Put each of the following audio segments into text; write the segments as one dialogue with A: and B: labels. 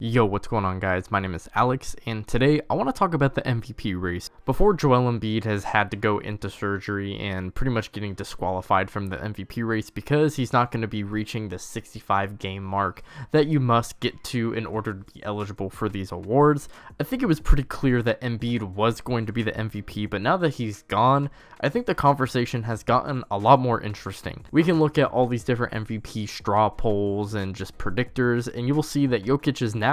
A: Yo, what's going on, guys? My name is Alex, and today I want to talk about the MVP race. Before Joel Embiid has had to go into surgery and pretty much getting disqualified from the MVP race because he's not going to be reaching the 65 game mark that you must get to in order to be eligible for these awards, I think it was pretty clear that Embiid was going to be the MVP, but now that he's gone, I think the conversation has gotten a lot more interesting. We can look at all these different MVP straw polls and just predictors, and you will see that Jokic is now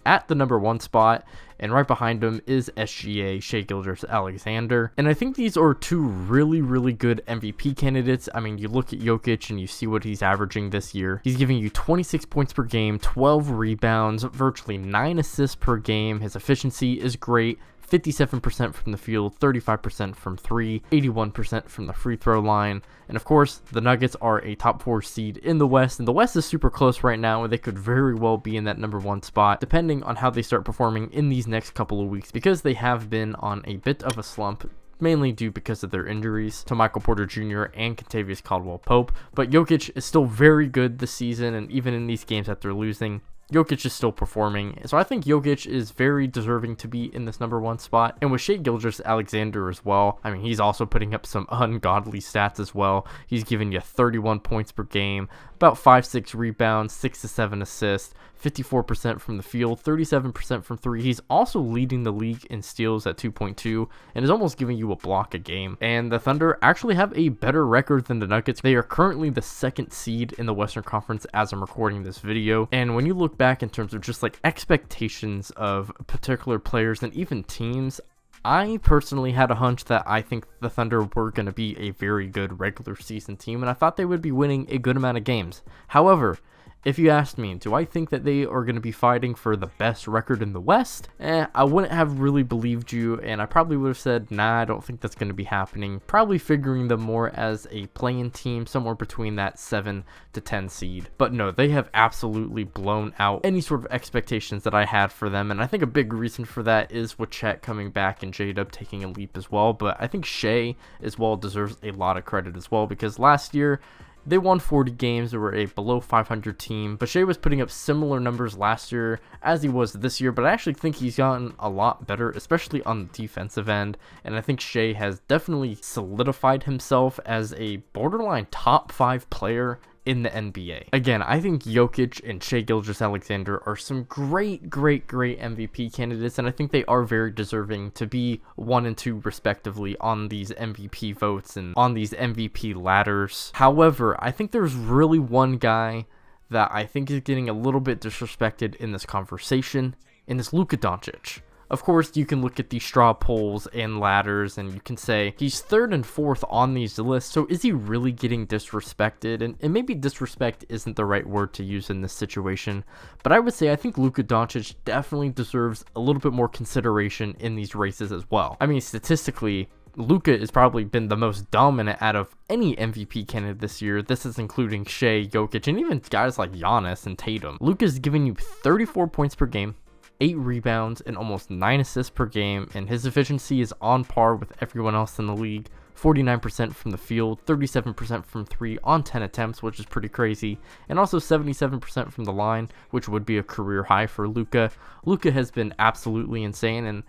A: at the number 1 spot, and right behind him is SGA, Shai Gilgeous-Alexander. And I think these are two really good MVP candidates. I mean, you look at Jokic and you see what he's averaging this year. He's giving you 26 points per game, 12 rebounds, virtually 9 assists per game. His efficiency is great. 57% from the field, 35% from 3, 81% from the free throw line. And of course, the Nuggets are a top 4 seed in the West, and the West is super close right now, and they could very well be in that number 1 spot, depending on how they start performing in these next couple of weeks, because they have been on a bit of a slump, mainly due because of their injuries to Michael Porter Jr. and Kentavious Caldwell-Pope. But Jokic is still very good this season, and even in these games that they're losing, Jokic is still performing, so I think Jokic is very deserving to be in this number 1 spot. And with Shai Gilgeous-Alexander as well, I mean, he's also putting up some ungodly stats as well. He's giving you 31 points per game, about 5-6 rebounds, 6-7 assists, 54% from the field, 37% from 3. He's also leading the league in steals at 2.2 and is almost giving you a block a game. And the Thunder actually have a better record than the Nuggets. They are currently the 2nd seed in the Western Conference as I'm recording this video. And when you look back in terms of just like expectations of particular players and even teams, I personally had a hunch that I think the Thunder were going to be a very good regular season team, and I thought they would be winning a good amount of games. However, if you asked me, do I think that they are going to be fighting for the best record in the West? I wouldn't have really believed you, and I probably would have said, nah, I don't think that's going to be happening. Probably figuring them more as a play-in team, somewhere between that 7 to 10 seed. But no, they have absolutely blown out any sort of expectations that I had for them, and I think a big reason for that is with Chet coming back and J-Dub taking a leap as well. But I think Shai as well deserves a lot of credit as well, because last year, they won 40 games. They were a below 500 team, but Shai was putting up similar numbers last year as he was this year, but I actually think he's gotten a lot better, especially on the defensive end, and I think Shai has definitely solidified himself as a borderline top 5 player in the NBA. Again, I think Jokic and Shai Gilgeous-Alexander are some great MVP candidates, and I think they are very deserving to be 1 and 2 respectively on these MVP votes and on these MVP ladders. However, I think there's really one guy that I think is getting a little bit disrespected in this conversation, and it's Luka Doncic. Of course, you can look at these straw polls and ladders and you can say he's 3rd and 4th on these lists, so is he really getting disrespected? And maybe disrespect isn't the right word to use in this situation, but I would say I think Luka Doncic definitely deserves a little bit more consideration in these races as well. I mean, statistically, Luka has probably been the most dominant out of any MVP candidate this year. This is including Shai, Jokic, and even guys like Giannis and Tatum. Luka's giving you 34 points per game, 8 rebounds, and almost 9 assists per game, and his efficiency is on par with everyone else in the league. 49% from the field, 37% from 3 on 10 attempts, which is pretty crazy, and also 77% from the line, which would be a career high for Luka. Luka has been absolutely insane, and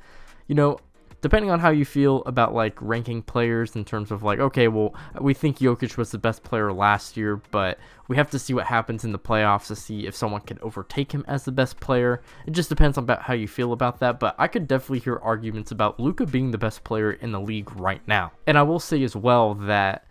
A: you know, depending on how you feel about like ranking players in terms of like, okay, well, we think Jokic was the best player last year, but we have to see what happens in the playoffs to see if someone can overtake him as the best player. It just depends on about how you feel about that, but I could definitely hear arguments about Luka being the best player in the league right now. And I will say as well that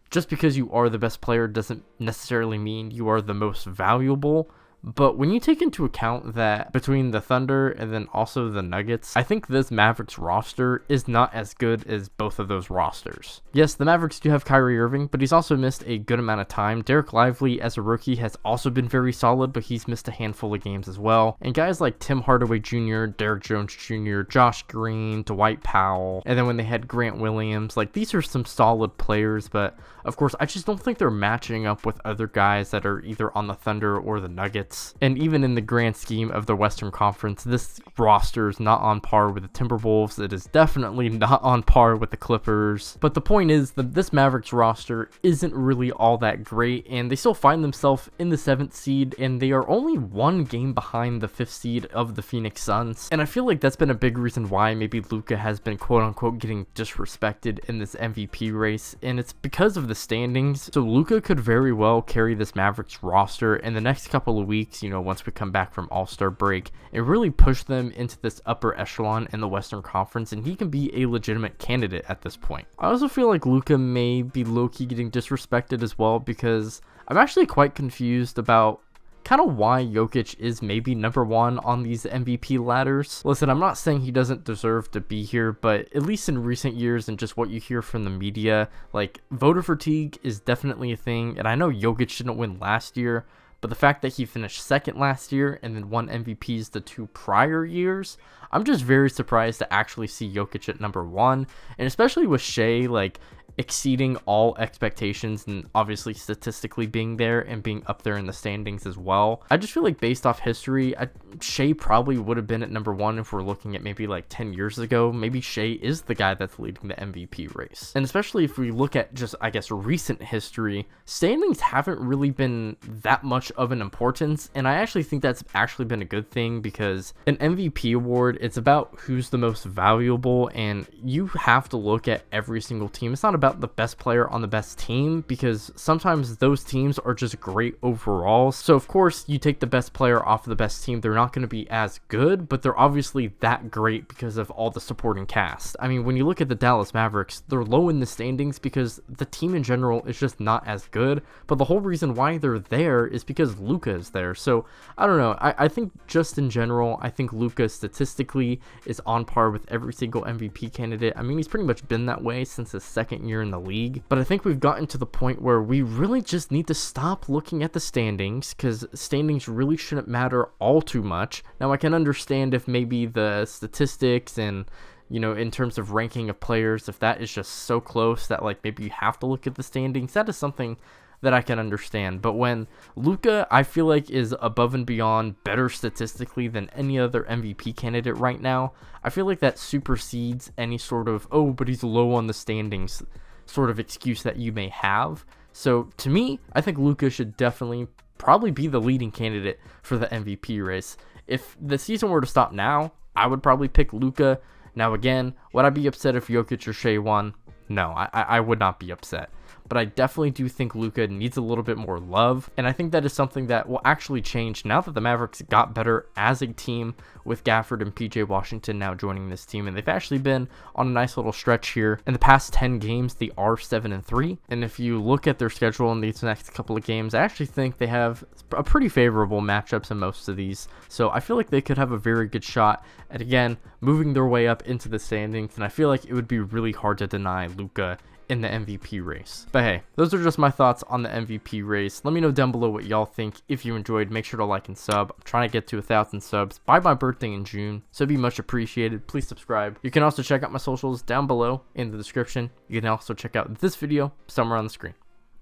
A: just because you are the best player doesn't necessarily mean you are the most valuable. But when you take into account that between the Thunder and then also the Nuggets, I think this Mavericks roster is not as good as both of those rosters. Yes, the Mavericks do have Kyrie Irving, but he's also missed a good amount of time. Derek Lively as a rookie has also been very solid, but he's missed a handful of games as well. And guys like Tim Hardaway Jr., Derek Jones Jr., Josh Green, Dwight Powell, and then when they had Grant Williams, like these are some solid players, but of course I just don't think they're matching up with other guys that are either on the Thunder or the Nuggets. Nuggets. And even in the grand scheme of the Western Conference, this roster is not on par with the Timberwolves. It is definitely not on par with the Clippers. But the point is that this Mavericks roster isn't really all that great, and they still find themselves in the 7th seed, and they are only 1 game behind the 5th seed of the Phoenix Suns. And I feel like that's been a big reason why maybe Luka has been quote-unquote getting disrespected in this MVP race, and it's because of the standings. So Luka could very well carry this Mavericks roster in the next couple of weeks, once we come back from All-Star break, and really push them into this upper echelon in the Western Conference, and he can be a legitimate candidate at this point. I also feel like Luka may be low-key getting disrespected as well, because I'm actually quite confused about kind of why Jokic is maybe number 1 on these MVP ladders. Listen, I'm not saying he doesn't deserve to be here, but at least in recent years and just what you hear from the media, like, voter fatigue is definitely a thing, and I know Jokic didn't win last year, but the fact that he finished 2nd last year and then won MVPs the 2 prior years, I'm just very surprised to actually see Jokic at number 1, and especially with Shea, like, exceeding all expectations and obviously statistically being there and being up there in the standings as well. I just feel like based off history, Shea probably would have been at number 1 if we're looking at maybe like 10 years ago. Maybe Shea is the guy that's leading the MVP race. And especially if we look at just, I guess, recent history, standings haven't really been that much of an importance. And I actually think that's actually been a good thing, because an MVP award, it's about who's the most valuable, and you have to look at every single team. It's not about the best player on the best team, because sometimes those teams are just great overall. So of course you take the best player off of the best team, they're not going to be as good, but they're obviously that great because of all the supporting cast. I mean, when you look at the Dallas Mavericks, they're low in the standings because the team in general is just not as good, but the whole reason why they're there is because Luka is there. So I don't know, I think just in general, I think Luka statistically is on par with every single MVP candidate. I mean, he's pretty much been that way since his 2nd year in the league, but I think we've gotten to the point where we really just need to stop looking at the standings, because standings really shouldn't matter all too much. Now, I can understand if maybe the statistics and in terms of ranking of players, if that is just so close that like maybe you have to look at the standings, that is something that I can understand. But when Luka, I feel like, is above and beyond better statistically than any other MVP candidate right now, I feel like that supersedes any sort of, oh, but he's low on the standings sort of excuse that you may have. So to me, I think Luka should definitely probably be the leading candidate for the MVP race. If the season were to stop now, I would probably pick Luka. Now again, would I be upset if Jokic or Shea won? No, I would not be upset. But I definitely do think Luka needs a little bit more love, and I think that is something that will actually change now that the Mavericks got better as a team, with Gafford and PJ Washington now joining this team, and they've actually been on a nice little stretch here. In the past 10 games, they are 7-3, and if you look at their schedule in these next couple of games, I actually think they have a pretty favorable matchups in most of these, so I feel like they could have a very good shot at, again, moving their way up into the standings, and I feel like it would be really hard to deny Luka in the MVP race. But hey, those are just my thoughts on the MVP race. Let me know down below what y'all think. If you enjoyed, make sure to like and sub. I'm trying to get to 1,000 subs by my birthday in June, so it'd be much appreciated. Please subscribe. You can also check out my socials down below in the description. You can also check out this video somewhere on the screen.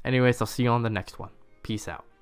A: Anyways, I'll see you on the next one. Peace out.